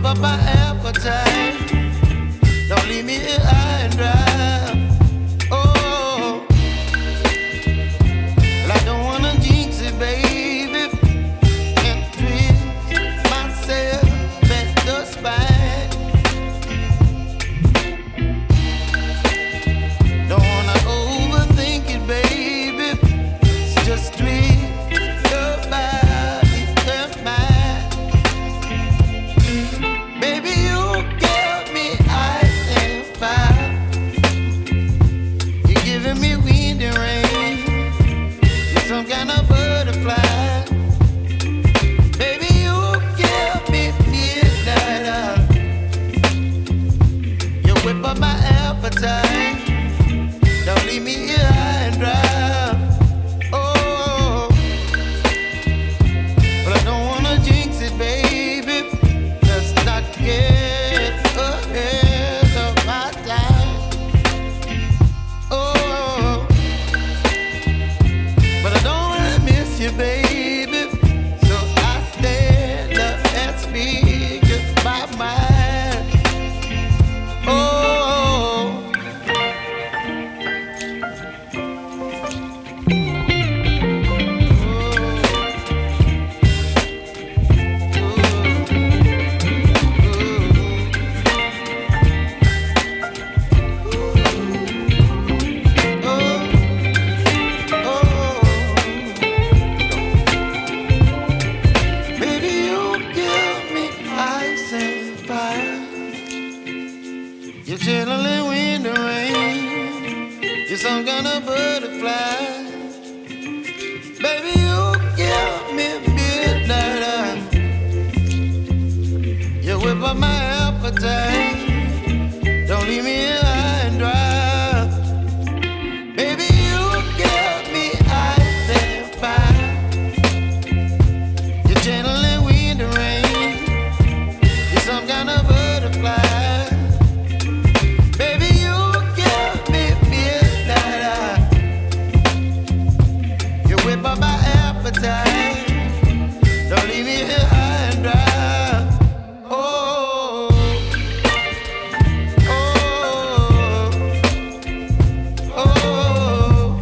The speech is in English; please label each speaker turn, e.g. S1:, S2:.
S1: whip up my appetite. Don't leave me here high and dry. Oh, well, I don't wanna jinx it, baby, and twist myself at the spine. Don't wanna overthink it, baby. It's just twist your body and mine. Baby, you give me ice and fire. You're giving me wind and rain. You're some kind of butterfly. Baby, you give me midnight. You whip up my appetite. Don't leave me here high and dry. Oh, but I don't wanna jinx it, baby. Let's not get ahead of my time. Oh, but I don't wanna miss you, baby. So I stand up and speak my mind. Oh. Baby, you give me ice and fire. You're chilling wind and rain. You're some kind of butterfly. Baby, you give me midnight. You whip up my appetite. Don't leave me here high and dry. Baby, you give me ice and fire. You're channeling wind and rain. You're some kind of butterfly. Baby, you give me midnight. You whip up my appetite. Don't leave me here high and dry. Oh, oh, oh, oh,